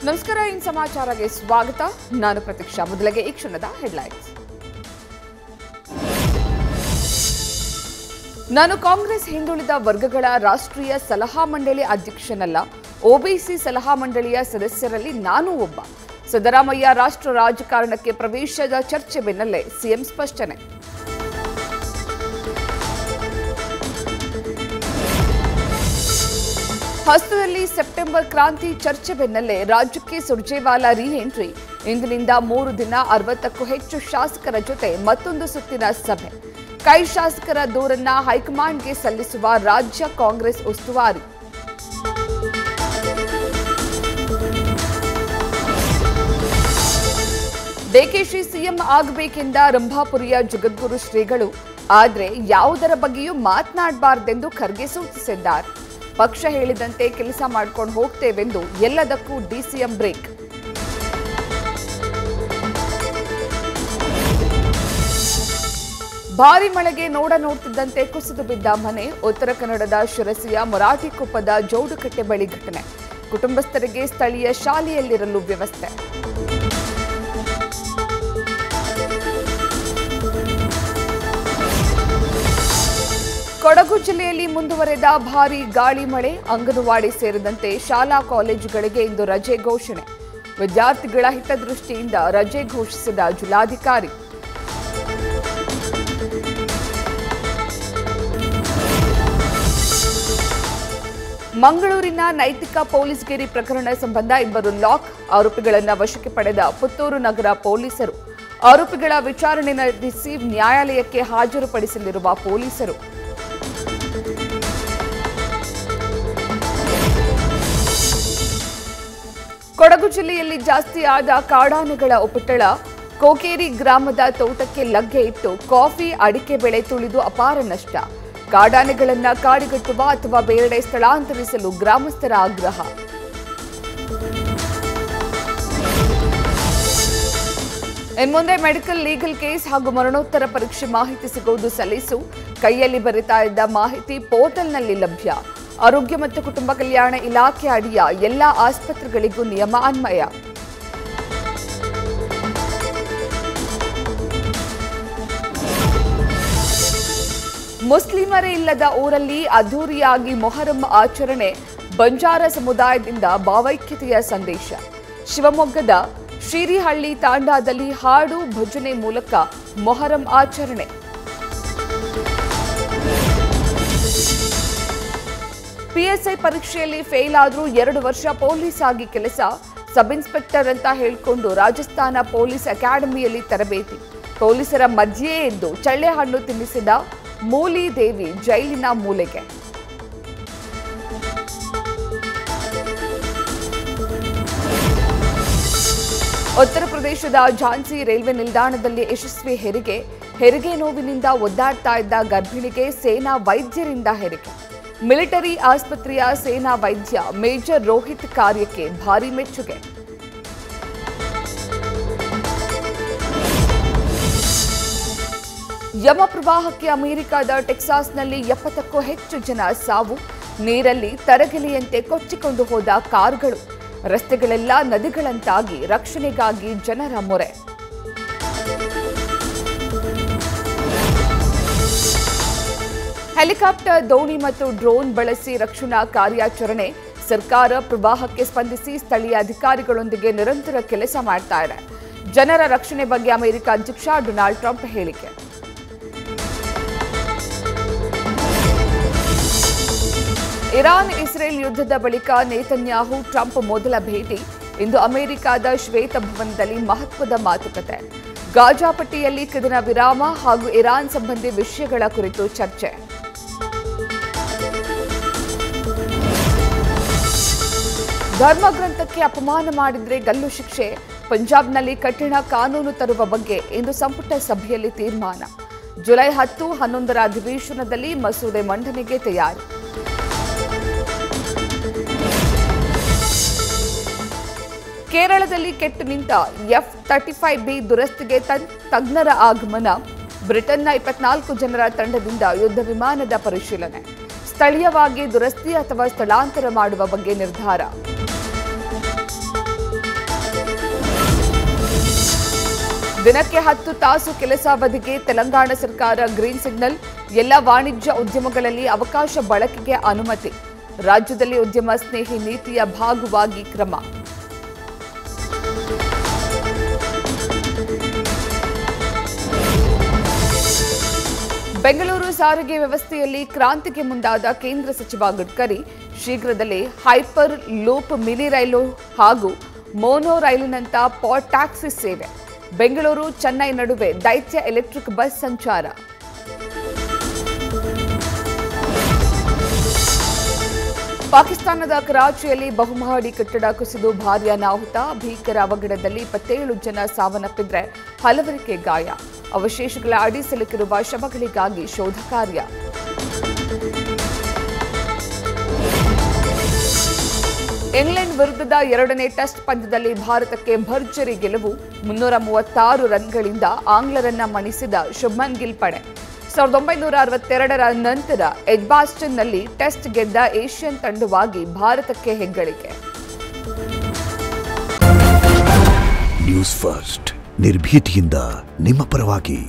ನಮಸ್ಕಾರ, ಇನ್ ಸಮಾಚಾರಕ್ಕೆ ಸ್ವಾಗತ. ನಾನು ಪ್ರತೀಕ್ಷಾ. ಮೊದಲಿಗೆ ಈ ಕ್ಷಣದ ಹೆಡ್ಲೈನ್ಸ್. ನಾನು ಕಾಂಗ್ರೆಸ್ ಹಿಂದುಳಿದ ವರ್ಗಗಳ ರಾಷ್ಟ್ರೀಯ ಸಲಹಾ ಮಂಡಳಿ ಅಧ್ಯಕ್ಷನಲ್ಲ. ಒಬಿಸಿ ಸಲಹಾ ಮಂಡಳಿಯ ಸದಸ್ಯರಲ್ಲಿ ನಾನೂ ಒಬ್ಬ. ಸಿದ್ದರಾಮಯ್ಯ ರಾಷ್ಟ್ರ ರಾಜಕಾರಣಕ್ಕೆ ಪ್ರವೇಶದ ಚರ್ಚೆ ಬೆನ್ನಲ್ಲೇ ಸಿಎಂ ಸ್ಪಷ್ಟನೆ. ಹಸ್ತದಲ್ಲಿ ಸೆಪ್ಟೆಂಬರ್ ಕ್ರಾಂತಿ ಚರ್ಚೆ ಬೆನ್ನಲ್ಲೇ ರಾಜ್ಯಕ್ಕೆ ಸುರ್ಜೇವಾಲಾ ರೀ ಎಂಟ್ರಿ. ಇಂದಿನಿಂದ 3 ದಿನ 60ಕ್ಕೂ ಹೆಚ್ಚು ಶಾಸಕರ ಜೊತೆ ಮತ್ತೊಂದು ಸುತ್ತಿನ ಸಭೆ. ಕೈ ಶಾಸಕರ ದೂರನ್ನ ಹೈಕಮಾಂಡ್ಗೆ ಸಲ್ಲಿಸುವ ರಾಜ್ಯ ಕಾಂಗ್ರೆಸ್ ಉಸ್ತುವಾರಿ. ಡಿಕೆಶಿ ಸಿಎಂ ಆಗಬೇಕೆಂದ ರಂಭಾಪುರಿಯ ಜಗದ್ಗುರು ಶ್ರೀಗಳು. ಆದರೆ ಯಾವುದರ ಬಗ್ಗೆಯೂ ಮಾತನಾಡಬಾರದೆಂದು ಖರ್ಗೆ ಸೂಚಿಸಿದ್ದಾರೆ. ಪಕ್ಷ ಹೇಳಿದಂತೆ ಕೆಲಸ ಮಾಡ್ಕೊಂಡು ಹೋಗ್ತೇವೆಂದು ಎಲ್ಲದಕ್ಕೂ ಡಿಸಿಎಂ ಬ್ರೇಕ್. ಭಾರಿ ಮಳೆಗೆ ನೋಡ್ತಿದ್ದಂತೆ ಕುಸಿದು ಬಿದ್ದ ಮನೆ. ಉತ್ತರ ಕನ್ನಡದ ಶಿರಸಿಯ ಮೊರಾಟಿಕೊಪ್ಪದ ಜೋಡುಕಟ್ಟೆ ಬಳಿ ಘಟನೆ. ಕುಟುಂಬಸ್ಥರಿಗೆ ಸ್ಥಳೀಯ ಶಾಲೆಯಲ್ಲಿರಲು ವ್ಯವಸ್ಥೆ. ಕೊಡಗು ಜಿಲ್ಲೆಯಲ್ಲಿ ಮುಂದುವರೆದ ಭಾರೀ ಗಾಳಿ ಮಳೆ. ಅಂಗನವಾಡಿ ಸೇರಿದಂತೆ ಶಾಲಾ ಕಾಲೇಜುಗಳಿಗೆ ಇಂದು ರಜೆ ಘೋಷಣೆ. ವಿದ್ಯಾರ್ಥಿಗಳ ಹಿತದೃಷ್ಟಿಯಿಂದ ರಜೆ ಘೋಷಿಸಿದ ಜಿಲ್ಲಾಧಿಕಾರಿ. ಮಂಗಳೂರಿನ ನೈತಿಕ ಪೊಲೀಸ್ಗಿರಿ ಪ್ರಕರಣ ಸಂಬಂಧ ಇಬ್ಬರು ಲಾಕ್. ಆರೋಪಿಗಳನ್ನು ವಶಕ್ಕೆ ಪಡೆದ ಪುತ್ತೂರು ನಗರ ಪೊಲೀಸರು. ಆರೋಪಿಗಳ ವಿಚಾರಣೆ ನಡೆಸಿ ನ್ಯಾಯಾಲಯಕ್ಕೆ ಹಾಜರುಪಡಿಸಲಿರುವ ಪೊಲೀಸರು. ಕೊಡಗು ಜಿಲ್ಲೆಯಲ್ಲಿ ಜಾಸ್ತಿ ಆದ ಕಾಡಾನೆಗಳ ಉಪಟಳ. ಕೋಕೇರಿ ಗ್ರಾಮದ ತೋಟಕ್ಕೆ ಲಗ್ಗೆ ಇಟ್ಟು ಕಾಫಿ, ಅಡಿಕೆ ಬೆಳೆ ತುಳಿದು ಅಪಾರ ನಷ್ಟ. ಕಾಡಾನೆಗಳನ್ನು ಕಾಡಿಗಟ್ಟುವ ಅಥವಾ ಬೇರೆಡೆ ಸ್ಥಳಾಂತರಿಸಲು ಗ್ರಾಮಸ್ಥರ ಆಗ್ರಹ. ಇನ್ಮುಂದೆ ಮೆಡಿಕಲ್ ಲೀಗಲ್ ಕೇಸ್ ಹಾಗೂ ಮರಣೋತ್ತರ ಪರೀಕ್ಷೆ ಮಾಹಿತಿ ಸಿಗುವುದು ಸಲೀಸು. ಕೈಯಲ್ಲಿ ಬರಿತಾ ಇದ್ದ ಮಾಹಿತಿ ಪೋರ್ಟಲ್ನಲ್ಲಿ ಲಭ್ಯ. ಆರೋಗ್ಯ ಮತ್ತು ಕುಟುಂಬ ಕಲ್ಯಾಣ ಇಲಾಖೆ ಅಡಿಯ ಎಲ್ಲ ಆಸ್ಪತ್ರೆಗಳಿಗೂ ನಿಯಮ ಅನ್ವಯ. ಮುಸ್ಲಿಮರೇ ಇಲ್ಲದ ಊರಲ್ಲಿ ಅದ್ದೂರಿಯಾಗಿ ಮೊಹರಂ ಆಚರಣೆ. ಬಂಜಾರ ಸಮುದಾಯದಿಂದ ಭಾವೈಕ್ಯತೆಯ ಸಂದೇಶ. ಶಿವಮೊಗ್ಗದ ಶ್ರೀರಿಹಳ್ಳಿ ತಾಂಡಾದಲ್ಲಿ ಹಾಡು ಭಜನೆ ಮೂಲಕ ಮೊಹರಂ ಆಚರಣೆ. ಪಿಎಸ್ಐ ಪರೀಕ್ಷೆಯಲ್ಲಿ ಫೇಲ್ ಆದರೂ 2 ವರ್ಷ ಪೊಲೀಸ್ ಆಗಿ ಕೆಲಸ. ಸಬ್ ಇನ್ಸ್ಪೆಕ್ಟರ್ ಅಂತ ಹೇಳಿಕೊಂಡು ರಾಜಸ್ಥಾನ ಪೊಲೀಸ್ ಅಕಾಡೆಮಿಯಲ್ಲಿ ತರಬೇತಿ. ಪೊಲೀಸರ ಮಧ್ಯೆಯೇ ಇದ್ದು ಚಳ್ಳೆಹಣ್ಣು ತಿನ್ನಿಸಿದ ಮೂಲಿ ದೇವಿ ಜೈಲಿನ ಮೂಲೆಗೆ. ಉತ್ತರ ಪ್ರದೇಶದ ಝಾನ್ಸಿ ರೈಲ್ವೆ ನಿಲ್ದಾಣದಲ್ಲಿ ಯಶಸ್ವಿ ಹೆರಿಗೆ. ಹೆರಿಗೆ ನೋವಿನಿಂದ ಒದ್ದಾಡ್ತಾ ಇದ್ದ ಗರ್ಭಿಣಿಗೆ ಸೇನಾ ವೈದ್ಯರಿಂದ ಹೆರಿಗೆ. ಮಿಲಿಟರಿ ಆಸ್ಪತ್ರೆಯ ಸೇನಾ ವೈದ್ಯ ಮೇಜರ್ ರೋಹಿತ್ ಕಾರ್ಯಕ್ಕೆ ಭಾರಿ ಮೆಚ್ಚುಗೆ. ಯಮ ಪ್ರವಾಹಕ್ಕೆ ಅಮೆರಿಕದ ಟೆಕ್ಸಾಸ್ನಲ್ಲಿ 70ಕ್ಕೂ ಹೆಚ್ಚು ಜನ ಸಾವು. ನೀರಲ್ಲಿ ತರಗೆಲೆಯಂತೆ ಕೊಚ್ಚಿಕೊಂಡು ಹೋದ ಕಾರುಗಳು. ರಸ್ತೆಗಳೆಲ್ಲ ನದಿಗಳಂತಾಗಿ ರಕ್ಷಣೆಗಾಗಿ ಜನರ ಮೊರೆ. ಹೆಲಿಕಾಪ್ಟರ್, ದೋಣಿ ಮತ್ತು ಡ್ರೋನ್ ಬಳಸಿ ರಕ್ಷಣಾ ಕಾರ್ಯಾಚರಣೆ. ಸರ್ಕಾರ ಪ್ರವಾಹಕ್ಕೆ ಸ್ಪಂದಿಸಿ ಸ್ಥಳೀಯ ಅಧಿಕಾರಿಗಳೊಂದಿಗೆ ನಿರಂತರ ಕೆಲಸ ಮಾಡ್ತಾ ಇದೆ. ಜನರ ರಕ್ಷಣೆ ಬಗ್ಗೆ ಅಮೆರಿಕ ಅಧ್ಯಕ್ಷ ಡೊನಾಲ್ಡ್ ಟ್ರಂಪ್ ಹೇಳಿಕೆ. ಇರಾನ್ ಇಸ್ರೇಲ್ ಯುದ್ಧದ ಬಳಿಕ ನೇತನ್ಯಾಹು ಟ್ರಂಪ್ ಮೊದಲ ಭೇಟಿ. ಇಂದು ಅಮೆರಿಕದ ಶ್ವೇತಭವನದಲ್ಲಿ ಮಹತ್ವದ ಮಾತುಕತೆ. ಗಾಜಾ ಪಟ್ಟಿಯಲ್ಲಿ ಕದನ ವಿರಾಮ ಹಾಗೂ ಇರಾನ್ ಸಂಬಂಧಿ ವಿಷಯಗಳ ಕುರಿತು ಚರ್ಚೆ. ಧರ್ಮಗ್ರಂಥಕ್ಕೆ ಅಪಮಾನ ಮಾಡಿದ್ರೆ ಗಲ್ಲು ಶಿಕ್ಷೆ. ಪಂಜಾಬ್ನಲ್ಲಿ ಕಠಿಣ ಕಾನೂನು ತರುವ ಬಗ್ಗೆ ಇಂದು ಸಂಪುಟ ಸಭೆಯಲ್ಲಿ ತೀರ್ಮಾನ. ಜುಲೈ 10, 11ರ ಅಧಿವೇಶನದಲ್ಲಿ ಮಸೂದೆ ಮಂಡನೆಗೆ ತಯಾರಿ. ಕೇರಳದಲ್ಲಿ ಕೆಟ್ಟು ನಿಂತ F-35B ದುರಸ್ತಿಗೆ ತಜ್ಞರ ಆಗಮನ. ಬ್ರಿಟನ್ನ 24 ಜನರ ತಂಡದಿಂದ ಯುದ್ಧ ವಿಮಾನದ ಪರಿಶೀಲನೆ. ಸ್ಥಳೀಯವಾಗಿ ದುರಸ್ತಿ ಅಥವಾ ಸ್ಥಳಾಂತರ ಮಾಡುವ ಬಗ್ಗೆ ನಿರ್ಧಾರ. ದಿನಕ್ಕೆ 10 ತಾಸು ಕೆಲಸಾವಧಿಗೆ ತೆಲಂಗಾಣ ಸರ್ಕಾರ ಗ್ರೀನ್ ಸಿಗ್ನಲ್. ಎಲ್ಲ ವಾಣಿಜ್ಯ ಉದ್ಯಮಗಳಲ್ಲಿ ಅವಕಾಶ ಬಳಕೆಗೆ ಅನುಮತಿ. ರಾಜ್ಯದಲ್ಲಿ ಉದ್ಯಮ ಸ್ನೇಹಿ ನೀತಿಯ ಭಾಗವಾಗಿ ಕ್ರಮ. ಬೆಂಗಳೂರು ಸಾರಿಗೆ ವ್ಯವಸ್ಥೆಯಲ್ಲಿ ಕ್ರಾಂತಿಗೆ ಮುಂದಾದ ಕೇಂದ್ರ ಸಚಿವ ಗಡ್ಕರಿ ಶೀಘ್ರದಲ್ಲೇ ಹೈಪರ್ ಲೂಪ್ ಮಿನಿ ರೈಲು ಹಾಗೂ ಮೋನೋ ರೈಲಿನಂಥ ಪಾಡ್ ಟ್ಯಾಕ್ಸಿ ಸೇವೆ. ಬೆಂಗಳೂರು ಚೆನ್ನೈ ನಡುವೆ ದೈತ್ಯ ಎಲೆಕ್ಟ್ರಿಕ್ ಬಸ್ ಸಂಚಾರ. ಪಾಕಿಸ್ತಾನದ ಕರಾಚಿಯಲ್ಲಿ ಬಹುಮಹಡಿ ಕಟ್ಟಡ ಕುಸಿದು ಭಾರೀ ಅನಾಹುತ. ಭೀಕರ ಅವಘಡದಲ್ಲಿ 27 ಜನ ಸಾವನ್ನಪ್ಪಿದ್ರೆ ಹಲವರಿಗೆ ಗಾಯ. ಅವಶೇಷಗಳ ಅಡಿ ಸಿಲುಕಿರುವ ಶವಗಳಿಗಾಗಿ ಶೋಧ ಕಾರ್ಯ. ಇಂಗ್ಲೆಂಡ್ ವಿರುದ್ಧದ 2ನೇ ಟೆಸ್ಟ್ ಪಂದ್ಯದಲ್ಲಿ ಭಾರತಕ್ಕೆ ಭರ್ಜರಿ ಗೆಲುವು. 336 ರನ್ಗಳಿಂದ ಆಂಗ್ಲರನ್ನ ಮಣಿಸಿದ ಶುಭ್ಮನ್ ಗಿಲ್ ಪಡೆ. 1962ರ ನಂತರ ಎಡ್ಜ್ಬಾಸ್ಟನ್ನಲ್ಲಿ ಟೆಸ್ಟ್ ಗೆದ್ದ ಏಷ್ಯನ್ ತಂಡವಾಗಿ ಭಾರತಕ್ಕೆ ಹೆಗ್ಗಳಿಕೆ. ನ್ಯೂಸ್ ಫಸ್ಟ್ ನಿರ್ಭೀತಿಯಿಂದ ನಿಮ್ಮ ಪರವಾಗಿ.